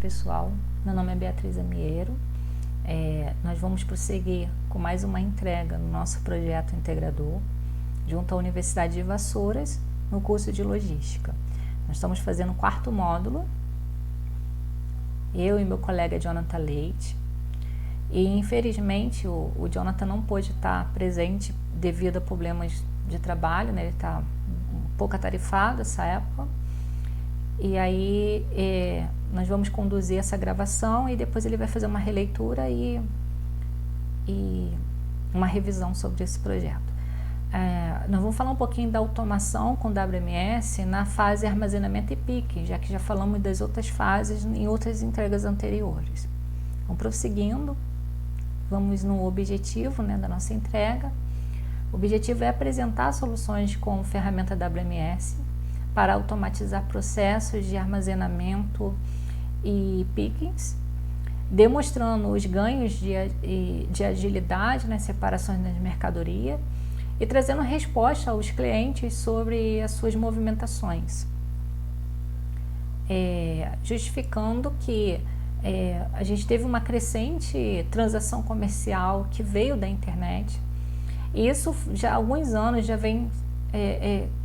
pessoal. Meu nome é Beatriz Amieiro. Nós vamos prosseguir com mais uma entrega no nosso projeto integrador, junto à Universidade de Vassouras, no curso de Logística. Nós estamos fazendo o 4º módulo, eu e meu colega Jonathan Leite, e infelizmente o Jonathan não pôde estar presente devido a problemas de trabalho, né? Ele está um pouco atarefado essa época. E aí nós vamos conduzir essa gravação e depois ele vai fazer uma releitura e uma revisão sobre esse projeto. Nós vamos falar um pouquinho da automação com WMS na fase armazenamento e picking, já que já falamos das outras fases em outras entregas anteriores. Então, prosseguindo, vamos no objetivo, né, da nossa entrega. O objetivo é apresentar soluções com ferramenta WMS para automatizar processos de armazenamento e pickings, demonstrando os ganhos de agilidade nas separações das mercadorias e trazendo resposta aos clientes sobre as suas movimentações, justificando que a gente teve uma crescente transação comercial que veio da internet, e isso já há alguns anos já vem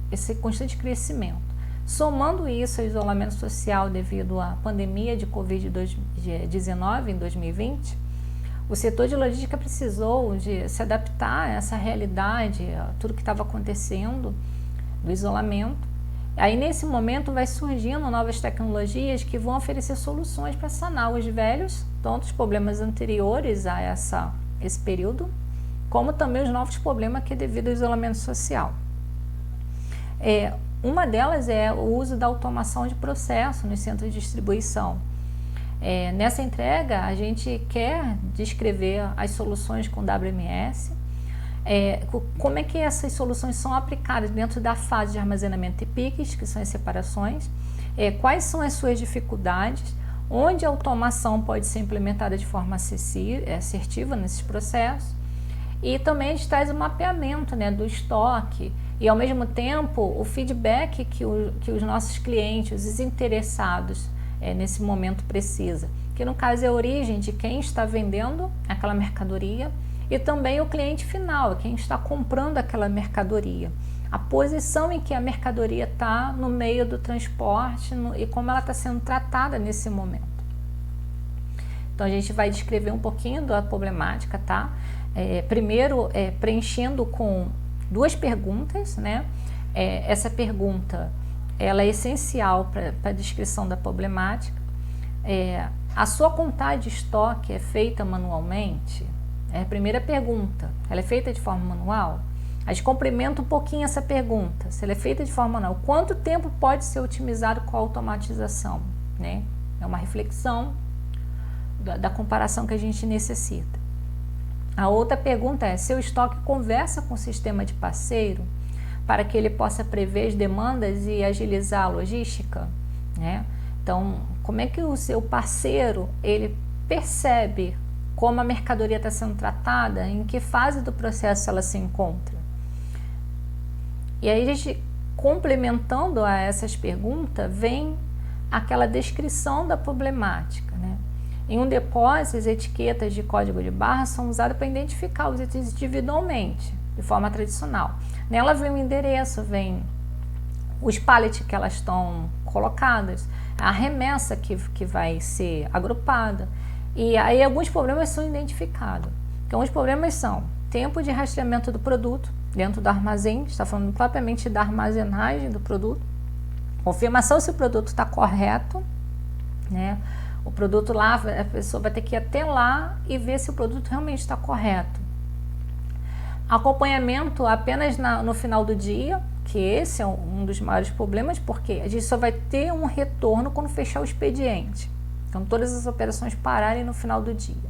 esse constante crescimento. Somando isso ao isolamento social devido à pandemia de Covid-19 em 2020, o setor de logística precisou de se adaptar a essa realidade, a tudo que estava acontecendo do isolamento. Aí nesse momento vai surgindo novas tecnologias que vão oferecer soluções para sanar os velhos, tanto os problemas anteriores a esse período, como também os novos problemas que é devido ao isolamento social. Uma delas é o uso da automação de processo nos centros de distribuição. Nessa entrega, a gente quer descrever as soluções com WMS, como é que essas soluções são aplicadas dentro da fase de armazenamento e piques, que são as separações, quais são as suas dificuldades, onde a automação pode ser implementada de forma assertiva nesses processos, e também a gente traz o mapeamento, né, do estoque e, ao mesmo tempo, o feedback que os nossos clientes, os interessados nesse momento precisa, que no caso é a origem de quem está vendendo aquela mercadoria e também o cliente final, quem está comprando aquela mercadoria, a posição em que a mercadoria está no meio do transporte e como ela está sendo tratada nesse momento. Então a gente vai descrever um pouquinho da problemática, tá? Primeiro, preenchendo com 2 perguntas, né? Essa pergunta ela é essencial para a descrição da problemática. A sua contagem de estoque é feita manualmente? É a primeira pergunta. Ela é feita de forma manual? A gente complementa um pouquinho essa pergunta. Se ela é feita de forma manual, quanto tempo pode ser otimizado com a automatização, né? É uma reflexão da comparação que a gente necessita. A outra pergunta é: seu estoque conversa com o sistema de parceiro para que ele possa prever as demandas e agilizar a logística, né? Então, como é que o seu parceiro ele percebe como a mercadoria está sendo tratada, em que fase do processo ela se encontra? E aí a gente, complementando a essas perguntas, vem aquela descrição da problemática, né? Em um depósito, as etiquetas de código de barra são usadas para identificar os itens individualmente, de forma tradicional. Nela vem o endereço, vem os pallets que elas estão colocadas, a remessa que vai ser agrupada. E aí alguns problemas são identificados. Então os problemas são tempo de rastreamento do produto dentro do armazém, está falando propriamente da armazenagem do produto, confirmação se o produto está correto, né? O produto lá, a pessoa vai ter que ir até lá e ver se o produto realmente está correto. Acompanhamento apenas no final do dia, que esse é um dos maiores problemas, porque a gente só vai ter um retorno quando fechar o expediente. Então, todas as operações pararem no final do dia.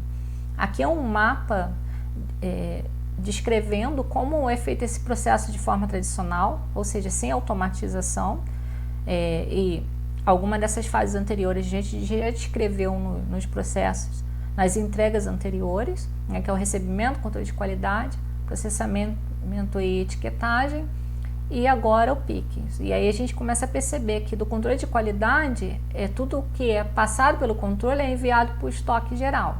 Aqui é um mapa descrevendo como é feito esse processo de forma tradicional, ou seja, sem automatização, e alguma dessas fases anteriores a gente já descreveu nos processos, nas entregas anteriores, né, que é o recebimento, controle de qualidade, processamento e etiquetagem, e agora o Pickings. E aí a gente começa a perceber que do controle de qualidade, tudo que é passado pelo controle é enviado para o estoque geral.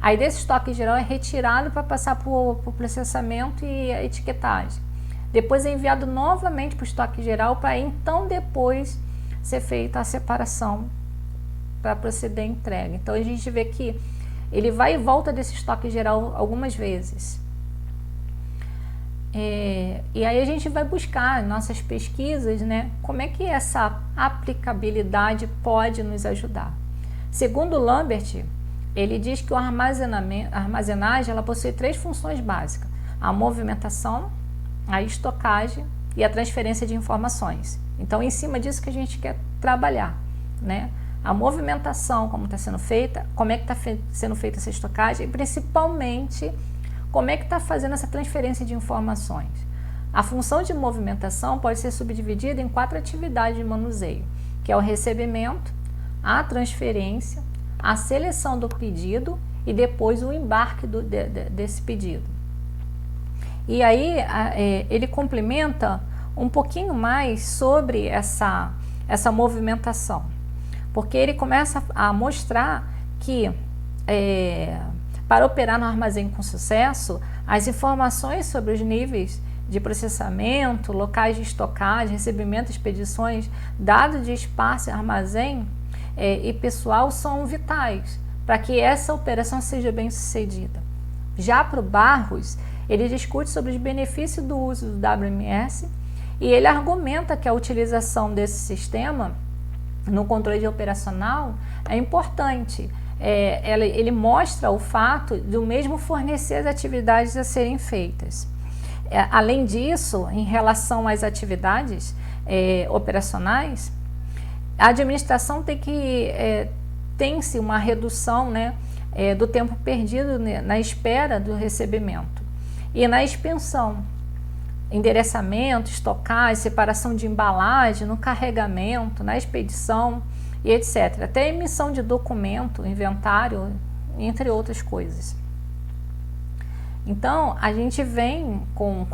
Aí desse estoque geral é retirado para passar para o processamento e a etiquetagem. Depois é enviado novamente para o estoque geral para então depois ser feita a separação para proceder a entrega. Então a gente vê que ele vai e volta desse estoque geral algumas vezes. E aí a gente vai buscar em nossas pesquisas, né, como é que essa aplicabilidade pode nos ajudar. Segundo Lambert, ele diz que a armazenagem ela possui 3 funções básicas: a movimentação, a estocagem e a transferência de informações. Então, em cima disso que a gente quer trabalhar, né? A movimentação, como está sendo feita, como é que está sendo feita essa estocagem e, principalmente, como é que está fazendo essa transferência de informações. A função de movimentação pode ser subdividida em 4 atividades de manuseio, que é o recebimento, a transferência, a seleção do pedido e depois o embarque desse pedido. E aí ele complementa um pouquinho mais sobre essa movimentação, porque ele começa a mostrar que para operar no armazém com sucesso, as informações sobre os níveis de processamento, locais de estocagem, recebimento, expedições, dados de espaço, armazém e pessoal são vitais para que essa operação seja bem sucedida. Já para o Barros, ele discute sobre os benefícios do uso do WMS e ele argumenta que a utilização desse sistema no controle operacional é importante. Ele mostra o fato do mesmo fornecer as atividades a serem feitas. Além disso, em relação às atividades operacionais, a administração tem-se uma redução, né, do tempo perdido na espera do recebimento e na expensão, endereçamento, estocagem, separação de embalagem, no carregamento, na expedição e etc. Até emissão de documento, inventário, entre outras coisas. Então, a gente vem com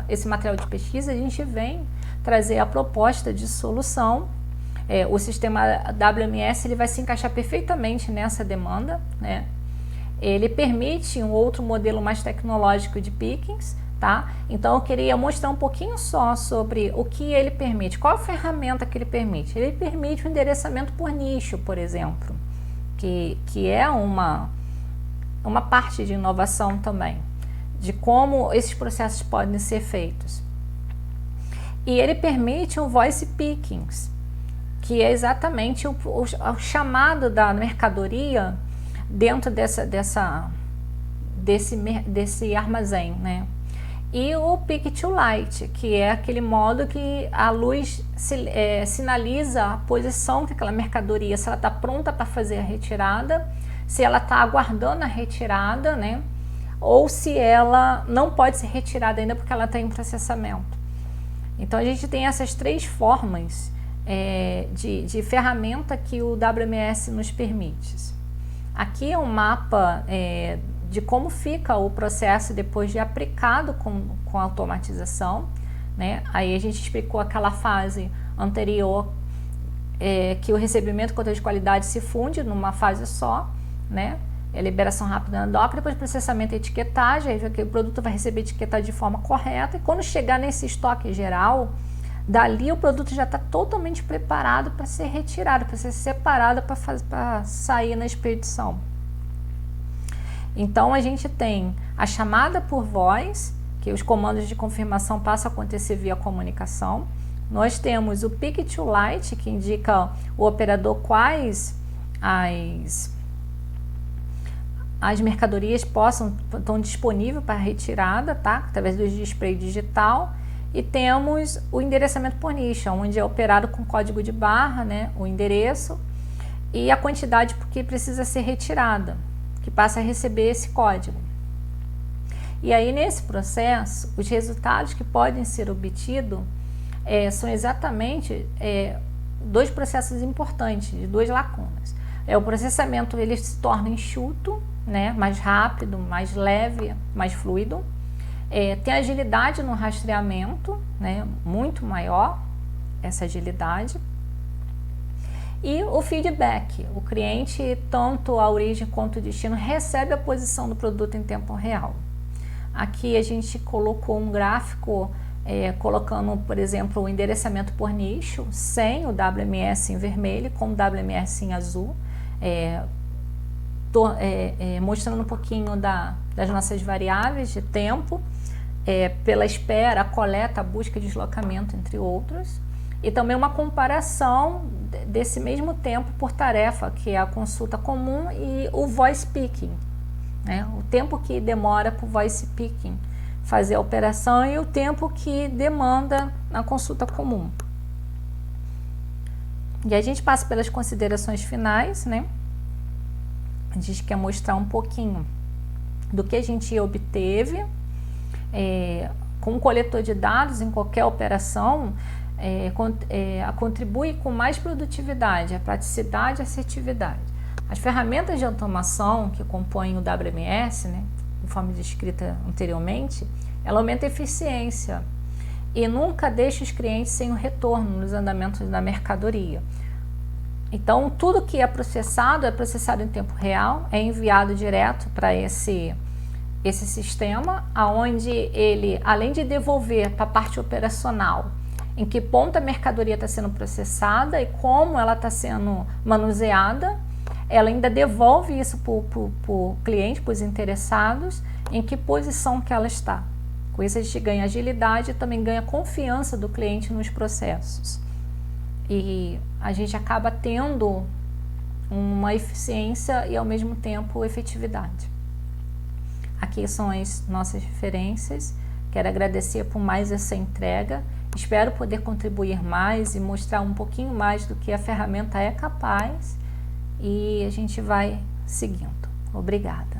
esse material de pesquisa, a gente vem trazer a proposta de solução. O sistema WMS ele vai se encaixar perfeitamente nessa demanda, né? Ele permite um outro modelo mais tecnológico de Pickings, tá? Então eu queria mostrar um pouquinho só sobre o que ele permite, qual a ferramenta que ele permite. Ele permite o endereçamento por nicho, por exemplo, que é uma parte de inovação também, de como esses processos podem ser feitos. E ele permite um voice pickings, que é exatamente o chamado da mercadoria dentro desse armazém, né? E o Pick to Light, que é aquele modo que a luz sinaliza a posição que aquela mercadoria, se ela está pronta para fazer a retirada, se ela está aguardando a retirada, né? Ou se ela não pode ser retirada ainda porque ela está em processamento. Então a gente tem essas 3 formas de ferramenta que o WMS nos permite. Aqui é um mapa de como fica o processo depois de aplicado com automatização, né? Aí a gente explicou aquela fase anterior que o recebimento e controle de qualidade se funde numa fase só, né? Liberação rápida na doca, depois processamento e etiquetagem, aí o produto vai receber etiquetado de forma correta e quando chegar nesse estoque geral, dali o produto já está totalmente preparado para ser retirado, para ser separado para sair na expedição. Então a gente tem a chamada por voz, que os comandos de confirmação passam a acontecer via comunicação. Nós temos o Pick to Light, que indica o operador quais as mercadorias estão disponíveis para retirada, tá? Através do display digital. E temos o endereçamento por nicho, onde é operado com código de barra, né, o endereço e a quantidade que precisa ser retirada, que passa a receber esse código. E aí nesse processo, os resultados que podem ser obtidos são exatamente 2 processos importantes, de 2 lacunas. O processamento ele se torna enxuto, né, mais rápido, mais leve, mais fluido. Tem agilidade no rastreamento, né, muito maior essa agilidade. E o feedback, o cliente, tanto a origem quanto o destino, recebe a posição do produto em tempo real. Aqui a gente colocou um gráfico colocando, por exemplo, o endereçamento por nicho, sem o WMS em vermelho, com o WMS em azul, mostrando um pouquinho das nossas variáveis de tempo, pela espera, a coleta, a busca e deslocamento, entre outros. E também uma comparação desse mesmo tempo por tarefa, que é a consulta comum e o voice picking, né? O tempo que demora para o voice picking fazer a operação e o tempo que demanda na consulta comum. E a gente passa pelas considerações finais, né? A gente quer mostrar um pouquinho do que a gente obteve com o coletor de dados em qualquer operação. Contribui com mais produtividade, a praticidade e a assertividade. As ferramentas de automação que compõem o WMS, né, conforme descrita anteriormente, ela aumenta a eficiência e nunca deixa os clientes sem o retorno nos andamentos da mercadoria. Então, tudo que é processado em tempo real, é enviado direto para esse sistema, onde ele, além de devolver para a parte operacional, em que ponto a mercadoria está sendo processada e como ela está sendo manuseada, ela ainda devolve isso para o cliente, para os interessados, em que posição que ela está. Com isso a gente ganha agilidade e também ganha confiança do cliente nos processos. E a gente acaba tendo uma eficiência e ao mesmo tempo efetividade. Aqui são as nossas referências. Quero agradecer por mais essa entrega. Espero poder contribuir mais e mostrar um pouquinho mais do que a ferramenta é capaz, e a gente vai seguindo. Obrigada.